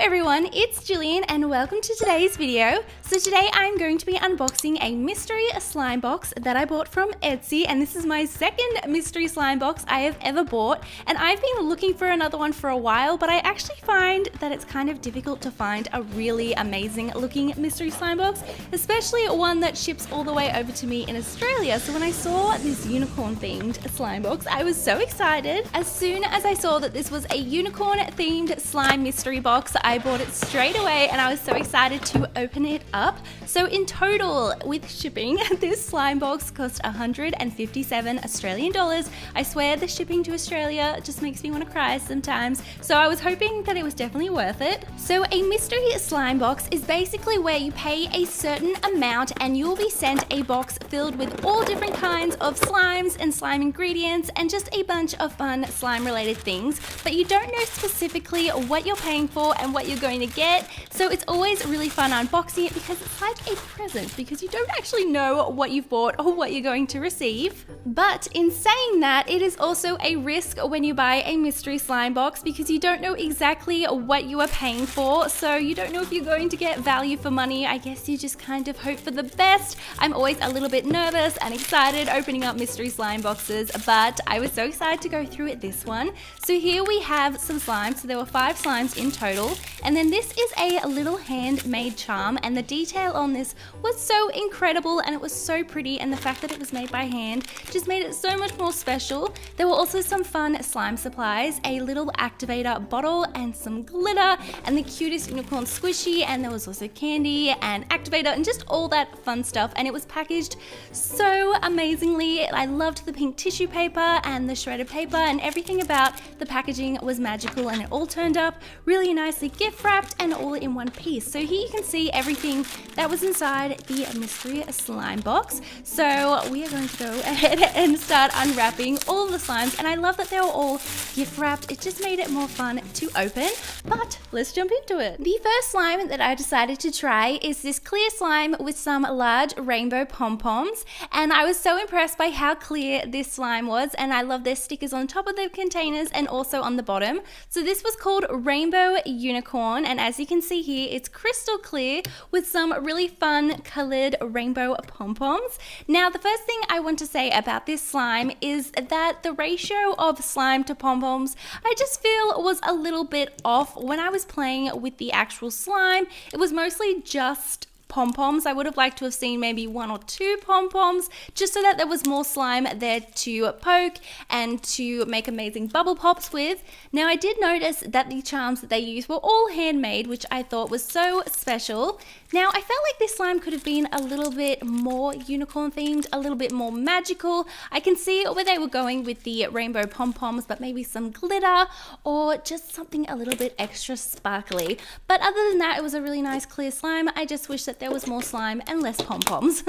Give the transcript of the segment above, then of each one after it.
everyone, it's Jillian and welcome to today's video. So today I'm going to be unboxing a mystery slime box that I bought from Etsy, and this is my second mystery slime box I have ever bought, and I've been looking for another one for a while, but I actually find that it's kind of difficult to find a really amazing looking mystery slime box, especially one that ships all the way over to me in Australia. So when I saw this unicorn themed slime box, I was so excited. As soon as I saw that this was a unicorn themed slime mystery box, I bought it straight away and I was so excited to open it up. So in total, with shipping, this slime box cost 157 Australian dollars. I swear the shipping to Australia just makes me want to cry sometimes. So I was hoping that it was definitely worth it. So a mystery slime box is basically where you pay a certain amount and you'll be sent a box filled with all different kinds of slimes and slime ingredients and just a bunch of fun slime related things, but you don't know specifically what you're paying for and what you're going to get. So it's always really fun unboxing it because it's like a present, because you don't actually know what you've bought or what you're going to receive. But in saying that, it is also a risk when you buy a mystery slime box because you don't know exactly what you are paying for. So you don't know if you're going to get value for money. I guess you just kind of hope for the best. I'm always a little bit nervous and excited opening up mystery slime boxes, but I was so excited to go through it this one. So here we have some slimes. So there were 5 slimes in total, and then this is a little handmade charm, and the detail on this was so incredible and it was so pretty, and the fact that it was made by hand just made it so much more special. There were also some fun slime supplies, a little activator bottle and some glitter and the cutest unicorn squishy, and there was also candy and activator and just all that fun stuff, and it was packaged so amazingly. I loved the pink tissue paper and the shredded paper, and everything about the packaging was magical, and it all turned up really nicely gift wrapped and all in one piece. So here you can see everything that was inside the mystery slime box. So we are going to go ahead and start unwrapping all of the slimes, and I love that they were all gift wrapped. It just made it more fun to open, but let's jump into it. The first slime that I decided to try is this clear slime with some large rainbow pom-poms, and I was so impressed by how clear this slime was, and I love their stickers on top of the containers and also on the bottom. So this was called Rainbow Unicorn, and as you can see here, it's crystal clear with some really fun colored rainbow pom-poms. Now the first thing I want to say about this slime is that the ratio of slime to pom-poms I just feel was a little bit off. When I was playing with the actual slime, it was mostly just pom-poms. I would have liked to have seen maybe 1 or 2 pom-poms just so that there was more slime there to poke and to make amazing bubble pops with. Now I did notice that the charms that they used were all handmade, which I thought was so special. Now I felt like this slime could have been a little bit more unicorn themed, a little bit more magical. I can see where they were going with the rainbow pom-poms, but maybe some glitter or just something a little bit extra sparkly. But other than that, it was a really nice clear slime. I just wish that there was more slime and less pom-poms.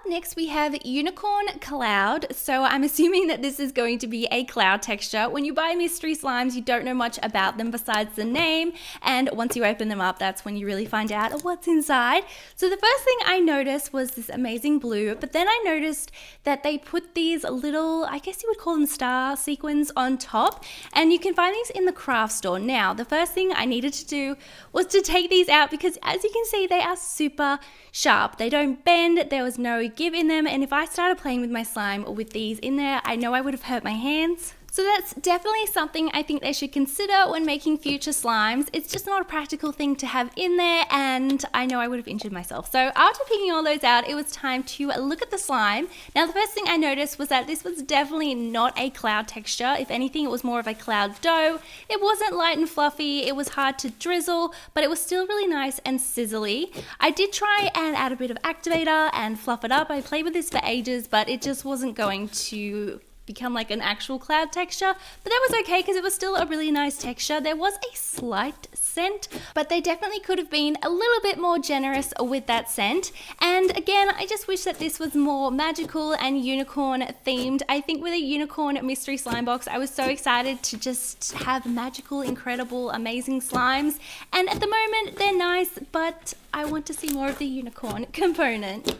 Next we have Unicorn Cloud. So I'm assuming that this is going to be a cloud texture. When you buy mystery slimes, you don't know much about them besides the name, and once you open them up, that's when you really find out what's inside. So the first thing I noticed was this amazing blue, but then I noticed that they put these little, I guess you would call them star sequins on top, and you can find these in the craft store. Now the first thing I needed to do was to take these out because as you can see, they are super sharp. They don't bend, there was no give in them, and if I started playing with my slime with these in there, I know I would have hurt my hands. So that's definitely something I think they should consider when making future slimes. It's just not a practical thing to have in there, and I know I would have injured myself. So after picking all those out, it was time to look at the slime. Now the first thing I noticed was that this was definitely not a cloud texture. If anything, it was more of a cloud dough. It wasn't light and fluffy, it was hard to drizzle, but it was still really nice and sizzly. I did try and add a bit of activator and fluff it up. I played with this for ages, but it just wasn't going to become like an actual cloud texture, but that was okay because it was still a really nice texture. There was a slight scent, but they definitely could have been a little bit more generous with that scent. And again, I just wish that this was more magical and unicorn themed. I think with a unicorn mystery slime box, I was so excited to just have magical, incredible, amazing slimes. And at the moment, they're nice, but I want to see more of the unicorn component.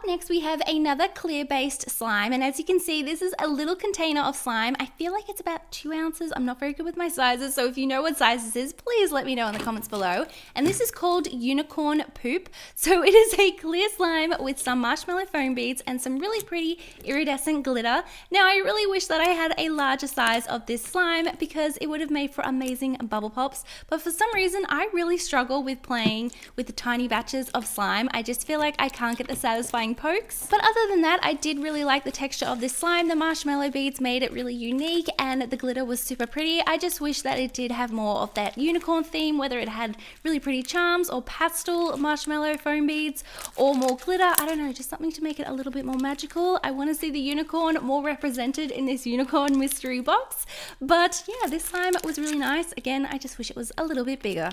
Next we have another clear based slime, and as you can see, this is a little container of slime. I feel like it's about 2 ounces. I'm not very good with my sizes, so if you know what size this is, please let me know in the comments below. And this is called Unicorn Poop. So it is a clear slime with some marshmallow foam beads and some really pretty iridescent glitter. Now I really wish that I had a larger size of this slime because it would have made for amazing bubble pops, but for some reason I really struggle with playing with the tiny batches of slime. I just feel like I can't get the satisfying pokes. But other than that, I did really like the texture of this slime. The marshmallow beads made it really unique and the glitter was super pretty. I just wish that it did have more of that unicorn theme, whether it had really pretty charms or pastel marshmallow foam beads or more glitter. I don't know, just something to make it a little bit more magical. I want to see the unicorn more represented in this unicorn mystery box. But yeah, this slime was really nice. Again, I just wish it was a little bit bigger.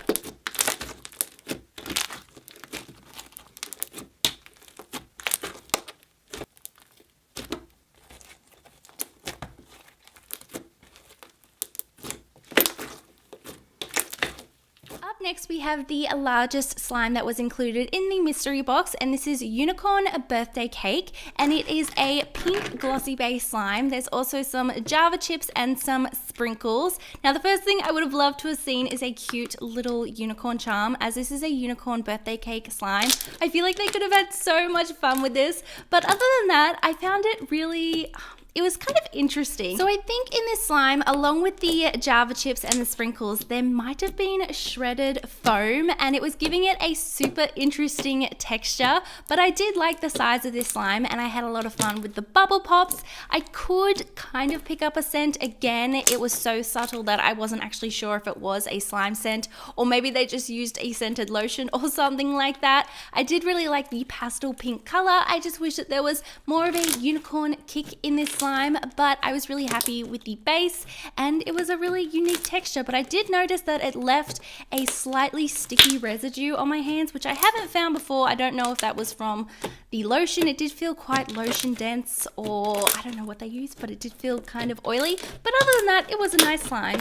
Next we have the largest slime that was included in the mystery box, and this is Unicorn Birthday Cake, and it is a pink glossy base slime. There's also some Java chips and some sprinkles. Now the first thing I would have loved to have seen is a cute little unicorn charm, as this is a unicorn birthday cake slime. I feel like they could have had so much fun with this, but other than that, I found it really... it was kind of interesting. So I think in this slime, along with the Java chips and the sprinkles, there might have been shredded foam, and it was giving it a super interesting texture. But I did like the size of this slime, and I had a lot of fun with the bubble pops. I could kind of pick up a scent. Again, it was so subtle that I wasn't actually sure if it was a slime scent, or maybe they just used a scented lotion or something like that. I did really like the pastel pink color. I just wish that there was more of a unicorn kick in this slime, but I was really happy with the base, and it was a really unique texture. But I did notice that it left a slightly sticky residue on my hands, which I haven't found before. I don't know if that was from the lotion. It did feel quite lotion dense, or I don't know what they used, but it did feel kind of oily. But other than that, it was a nice slime.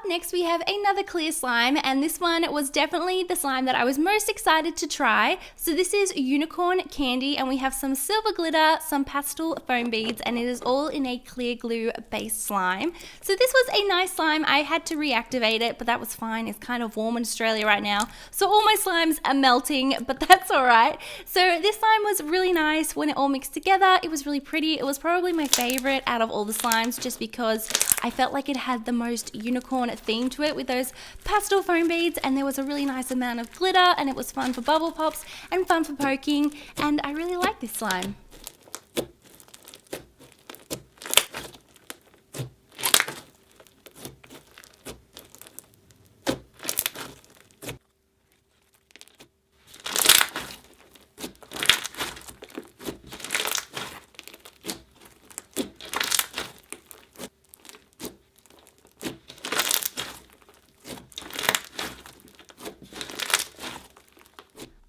Next we have another clear slime, and this one was definitely the slime that I was most excited to try. So this is Unicorn Candy, and we have some silver glitter, some pastel foam beads, and it is all in a clear glue base slime. So this was a nice slime. I had to reactivate it, but that was fine. It's kind of warm in Australia right now, so all my slimes are melting, but that's all right. So this slime was really nice when it all mixed together. It was really pretty. It was probably my favorite out of all the slimes, just because I felt like it had the most unicorn theme to it with those pastel foam beads, and there was a really nice amount of glitter, and it was fun for bubble pops and fun for poking, and I really like this slime.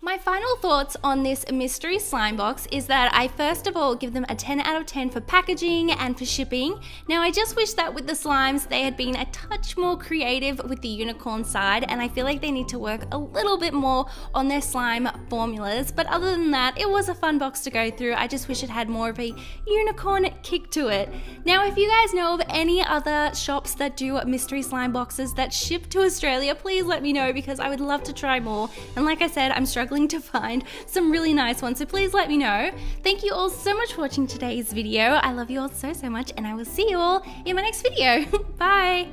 My final thoughts on this mystery slime box is that I first of all give them a 10 out of 10 for packaging and for shipping. Now I just wish that with the slimes they had been a touch more creative with the unicorn side, and I feel like they need to work a little bit more on their slime formulas, but other than that it was a fun box to go through. I just wish it had more of a unicorn kick to it. Now if you guys know of any other shops that do mystery slime boxes that ship to Australia, please let me know because I would love to try more, and like I said, I'm struggling to find some really nice ones, so please let me know. Thank you all so much for watching today's video. I love you all so much, and I will see you all in my next video. Bye!